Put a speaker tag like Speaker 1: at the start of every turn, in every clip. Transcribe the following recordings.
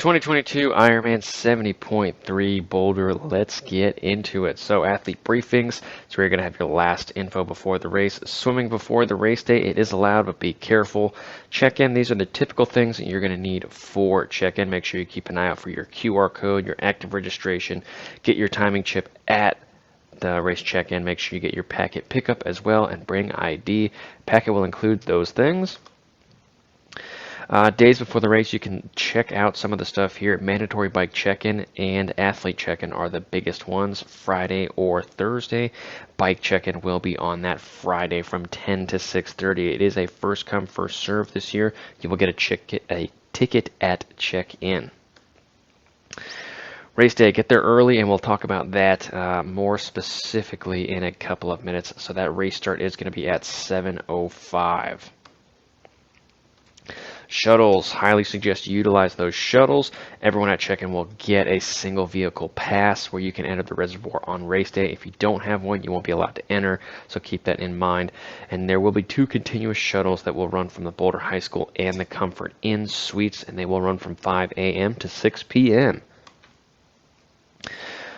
Speaker 1: 2022 Ironman 70.3 Boulder. Let's get into it. So athlete briefings, so you're going to have your last info before the race. Swimming before the race day, it is allowed, but be careful. Check-in, these are the typical things that you're going to need for check-in. Make sure you keep an eye out for your QR code, your active registration. Get your timing chip at the race check-in. Make sure you get your packet pickup as well and bring ID. Packet will include those things. Days before the race, you can check out some of the stuff here. Mandatory bike check-in and athlete check-in are the biggest ones, Friday or Thursday. Bike check-in will be on that Friday from 10 to 6:30. It is a first come, first serve this year. You will get a ticket at check-in. Race day, get there early, and we'll talk about that more specifically in a couple of minutes. So that race start is going to be at 7:05. Shuttles, highly suggest you utilize those shuttles. Everyone at check-in will get a single vehicle pass where you can enter the reservoir on race day. If you don't have one, you won't be allowed to enter, so keep that in mind. And there will be 2 continuous shuttles that will run from the Boulder High School and the Comfort Inn suites, and they will run from 5 a.m. to 6 p.m.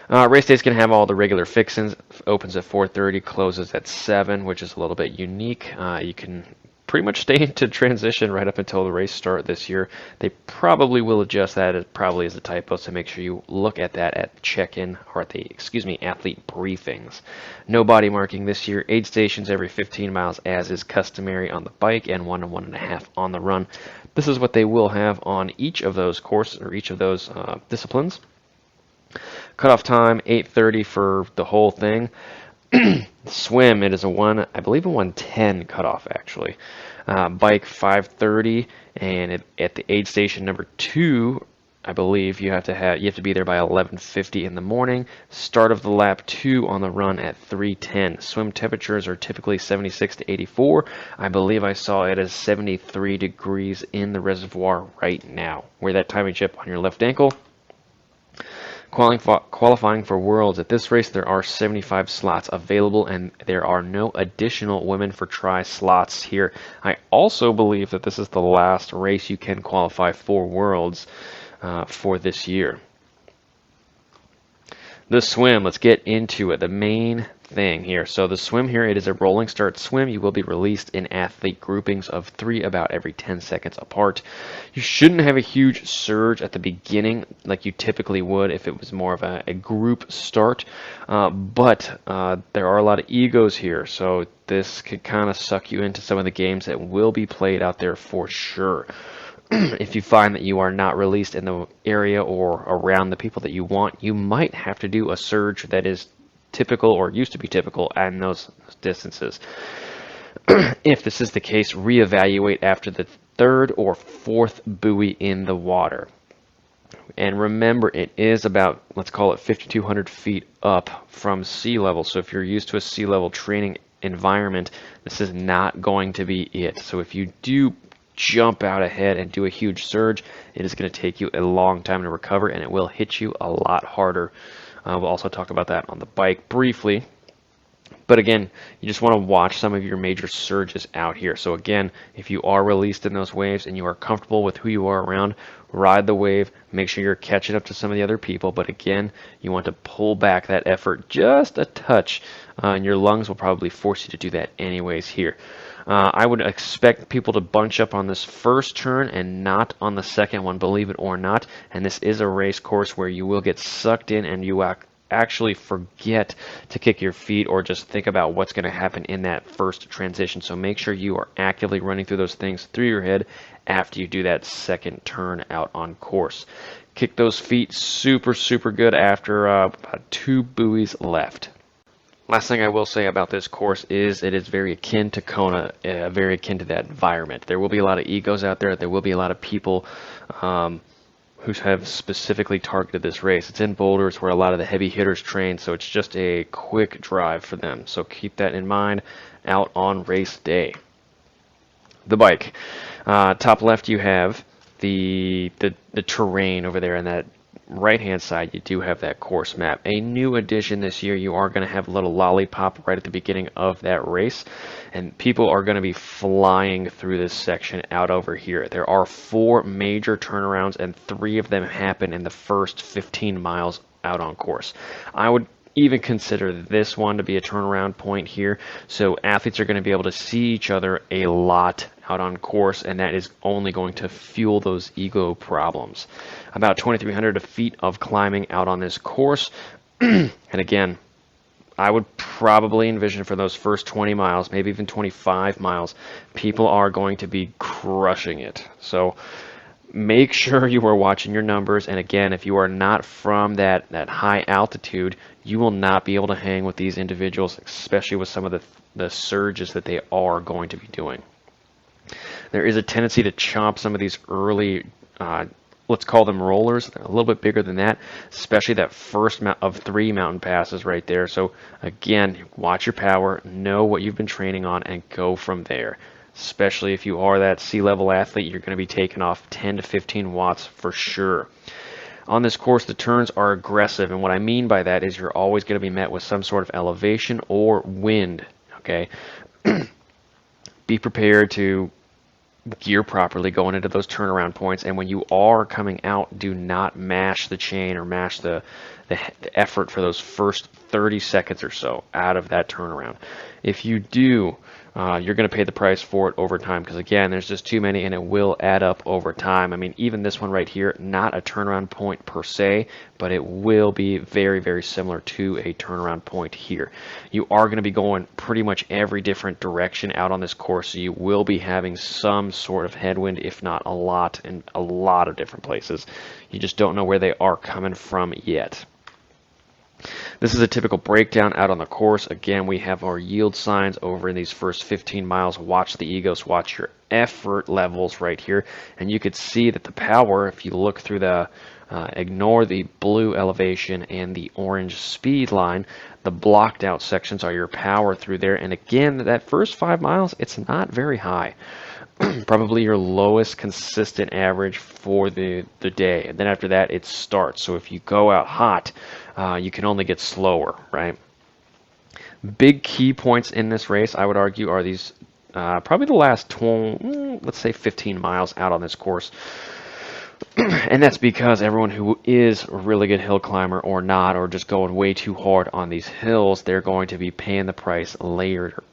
Speaker 1: Race day is going to have all the regular fixings. Opens at 4:30, closes at 7, which is a little bit unique. You can pretty much stay into transition right up until the race start this year. They probably will adjust that. It probably is a typo, so make sure you look at that at check-in, or at the, athlete briefings. No body marking this year. Aid stations every 15 miles as is customary on the bike, and 1 to 1.5 on the run. This is what they will have on each of those courses, or each of those disciplines. Cutoff time, 8:30 for the whole thing. Swim, it is I believe a 1:10 cutoff actually. Bike 5:30, and at the aid station number 2, I believe you have to be there by 11:50 in the morning. Start of the lap 2 on the run at 3:10. Swim temperatures are typically 76 to 84. I believe I saw it as 73 degrees in the reservoir right now. Wear that timing chip on your left ankle. Qualifying for Worlds. At this race, there are 75 slots available, and there are no additional women for try slots here. I also believe that this is the last race you can qualify for Worlds for this year. The swim, let's get into it. The main thing here. So the swim here, it is a rolling start swim. You will be released in athlete groupings of 3 about every 10 seconds apart. You shouldn't have a huge surge at the beginning like you typically would if it was more of a group start, but there are a lot of egos here, so this could kind of suck you into some of the games that will be played out there for sure. If you find that you are not released in the area or around the people that you want, you might have to do a surge that is typical or used to be typical in those distances. If this is the case, reevaluate after the 3rd or 4th buoy in the water. And remember, it is about, let's call it 5,200 feet up from sea level. So if you're used to a sea level training environment, this is not going to be it. So if you do jump out ahead and do a huge surge, it is going to take you a long time to recover, and it will hit you a lot harder. We'll also talk about that on the bike briefly. But again, you just want to watch some of your major surges out here. So again, if you are released in those waves and you are comfortable with who you are around, ride the wave. Make sure you're catching up to some of the other people. But again, you want to pull back that effort just a touch, and your lungs will probably force you to do that anyways here. I would expect people to bunch up on this first turn and not on the second one, believe it or not. And this is a race course where you will get sucked in and you actually forget to kick your feet or just think about what's going to happen in that first transition. So make sure you are actively running through those things through your head after you do that second turn out on course. Kick those feet super, super good after about 2 buoys left. Last thing I will say about this course is it is very akin to Kona, very akin to that environment. There will be a lot of egos out there. There will be a lot of people who have specifically targeted this race. It's in Boulder, it's where a lot of the heavy hitters train, so it's just a quick drive for them. So keep that in mind out on race day. The bike. Top left you have the terrain over there in that right hand side, you do have that course map. A new addition this year, you are going to have a little lollipop right at the beginning of that race, and people are going to be flying through this section out over here. There are 4 major turnarounds, and 3 of them happen in the first 15 miles out on course. I would even consider this one to be a turnaround point here, so athletes are going to be able to see each other a lot out on course, and that is only going to fuel those ego problems. About 2,300 feet of climbing out on this course, and again, I would probably envision for those first 20 miles, maybe even 25 miles, people are going to be crushing it. So make sure you are watching your numbers, and again, if you are not from that high altitude, you will not be able to hang with these individuals, especially with some of the surges that they are going to be doing. There is a tendency to chomp some of these early, let's call them rollers. They're a little bit bigger than that, especially that first of 3 mountain passes right there. So again, watch your power, know what you've been training on, and go from there. Especially if you are that sea-level athlete, you're going to be taking off 10 to 15 watts for sure. On this course, the turns are aggressive, and what I mean by that is you're always going to be met with some sort of elevation or wind, okay? Be prepared to gear properly going into those turnaround points, and when you are coming out, do not mash the chain or mash the effort for those first 30 seconds or so out of that turnaround. If you do, you're going to pay the price for it over time, because again, there's just too many and it will add up over time. I mean, even this one right here, not a turnaround point per se, but it will be very, very similar to a turnaround point here. You are going to be going pretty much every different direction out on this course, so you will be having some sort of headwind, if not a lot, in a lot of different places. You just don't know where they are coming from yet. This is a typical breakdown out on the course. Again, we have our yield signs over in these first 15 miles. Watch the egos, watch your effort levels right here. And you could see that the power, if you look through the, ignore the blue elevation and the orange speed line, the blocked out sections are your power through there. And again, that first 5 miles, it's not very high. Probably your lowest consistent average for the day, and then after that it starts. So if you go out hot, you can only get slower, right? Big key points in this race, I would argue, are these probably the last 20, let's say 15 miles out on this course. And that's because everyone who is a really good hill climber or not, or just going way too hard on these hills, they're going to be paying the price later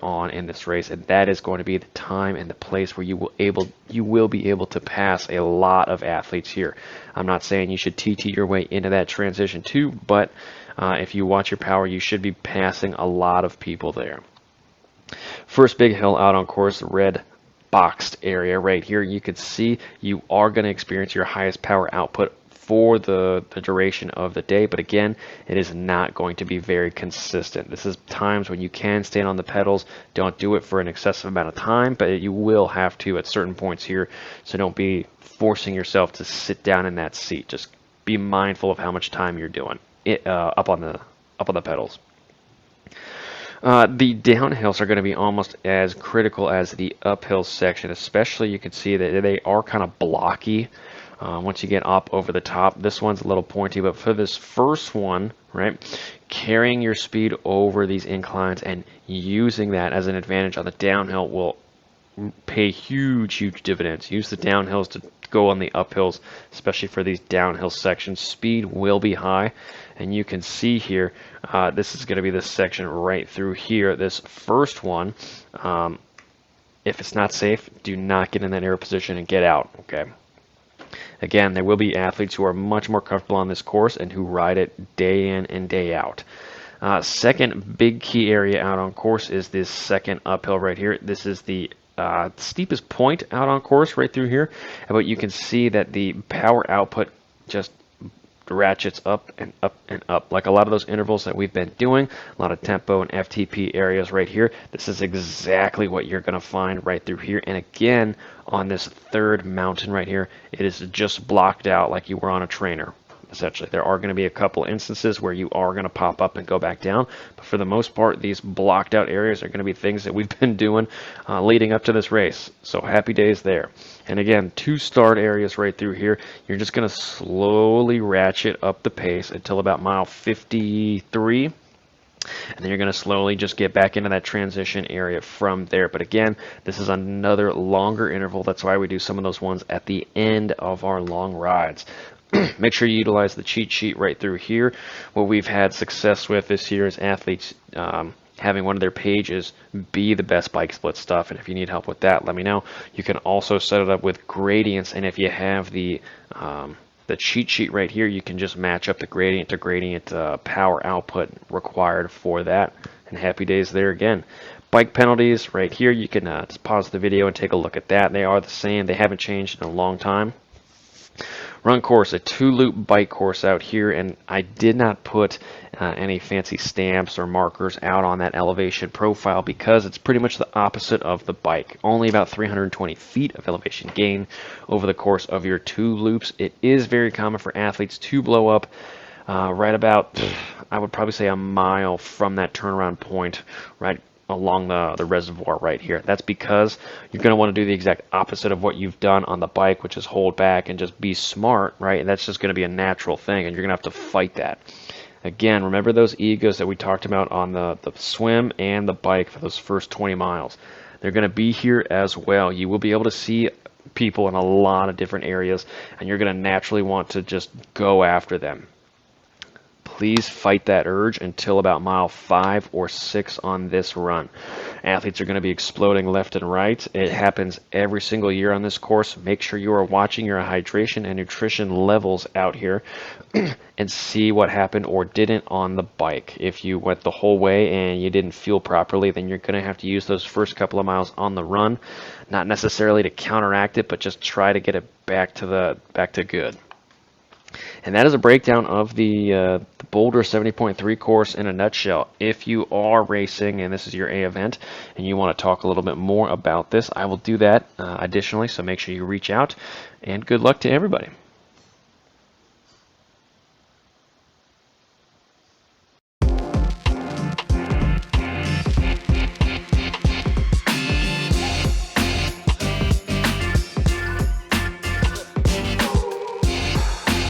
Speaker 1: on in this race, and that is going to be the time and the place where you will be able to pass a lot of athletes here. I'm not saying you should TT your way into that transition too, but if you watch your power, you should be passing a lot of people there. First big hill out on course, red boxed area right here. You can see you are going to experience your highest power output for the duration of the day, but again, it is not going to be very consistent. This is times when you can stand on the pedals. Don't do it for an excessive amount of time, but you will have to at certain points here, so don't be forcing yourself to sit down in that seat. Just be mindful of how much time you're doing it up on the pedals. The downhills are going to be almost as critical as the uphill section, especially you can see that they are kind of blocky once you get up over the top. This one's a little pointy, but for this first one, right, carrying your speed over these inclines and using that as an advantage on the downhill will pay huge dividends. Use the downhills to go on the uphills, especially for these downhill sections. Speed will be high, and you can see here, this is going to be this section right through here. This first one, if it's not safe, do not get in that air position and get out, okay? Again, there will be athletes who are much more comfortable on this course and who ride it day in and day out. Second big key area out on course is this second uphill right here. This is the steepest point out on course right through here, but you can see that the power output just ratchets up and up and up, like a lot of those intervals that we've been doing, a lot of tempo and FTP areas right here. This is exactly what you're going to find right through here. And again, on this third mountain right here, it is just blocked out like you were on a trainer. essentially. There are going to be a couple instances where you are going to pop up and go back down, but for the most part, these blocked out areas are going to be things that we've been doing leading up to this race. So happy days there. And again, 2 start areas right through here. You're just going to slowly ratchet up the pace until about mile 53. And then you're going to slowly just get back into that transition area from there. But again, this is another longer interval. That's why we do some of those ones at the end of our long rides. Make sure you utilize the cheat sheet right through here. What we've had success with this year is athletes having one of their pages be the best bike split stuff. And if you need help with that, let me know. You can also set it up with gradients, and if you have the cheat sheet right here, you can just match up the gradient to gradient power output required for that. And happy days there again. Bike penalties right here, you can just pause the video and take a look at that. They are the same. They haven't changed in a long time. Run course, a 2-loop bike course out here, and I did not put any fancy stamps or markers out on that elevation profile because it's pretty much the opposite of the bike. Only about 320 feet of elevation gain over the course of your 2 loops. It is very common for athletes to blow up right about, I would probably say, a mile from that turnaround point, right along the reservoir right here. That's because you're going to want to do the exact opposite of what you've done on the bike, which is hold back and just be smart, right? And that's just going to be a natural thing, and you're going to have to fight that. Again, remember those egos that we talked about on the swim and the bike for those first 20 miles. They're going to be here as well. You will be able to see people in a lot of different areas, and you're going to naturally want to just go after them. Please fight that urge until about mile 5 or 6 on this run. Athletes are going to be exploding left and right. It happens every single year on this course. Make sure you are watching your hydration and nutrition levels out here and see what happened or didn't on the bike. If you went the whole way and you didn't fuel properly, then you're going to have to use those first couple of miles on the run, not necessarily to counteract it, but just try to get it back to good. And that is a breakdown of the Boulder 70.3 course in a nutshell. If you are racing and this is your A event and you want to talk a little bit more about this, I will do that additionally, so make sure you reach out, and good luck to everybody.